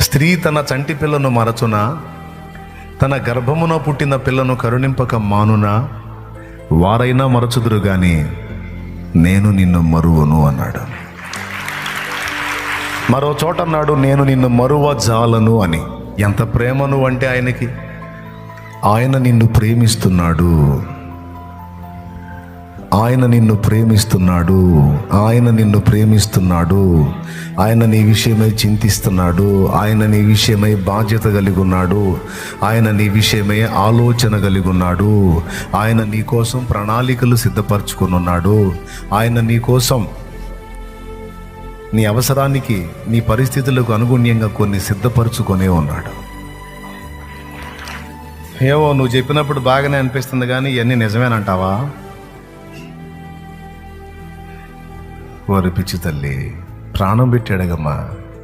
స్త్రీ తన చంటి పిల్లను మరచునా, తన గర్భమున పుట్టిన పిల్లను కరుణింపక మానునా? వారైనా మరచుదురు గాని నేను నిన్ను మరువను అన్నాడు. మరో చోట అన్నాడు, నేను నిన్ను మరువ జాలను అని. ఎంత ప్రేమను అంటే ఆయనకి. ఆయన నిన్ను ప్రేమిస్తున్నాడు, ఆయన నిన్ను ప్రేమిస్తున్నాడు, ఆయన నిన్ను ప్రేమిస్తున్నాడు. ఆయన నీ విషయమై చింతిస్తున్నాడు, ఆయన నీ విషయమై బాధ్యత కలిగి ఉన్నాడు, ఆయన నీ విషయమై ఆలోచన కలిగి ఉన్నాడు, ఆయన నీ కోసం ప్రణాళికలు సిద్ధపరచుకొని ఉన్నాడు, ఆయన నీ కోసం నీ అవసరానికి నీ పరిస్థితులకు అనుగుణ్యంగా కొన్ని సిద్ధపరచుకొనే ఉన్నాడు. ఏవో నువ్వు చెప్పినప్పుడు బాగానే అనిపిస్తుంది కానీ ఇవన్నీ నిజమేనంటావా? ఓరి పిచ్చి తల్లి, ప్రాణం పెట్టాడగమ్మా.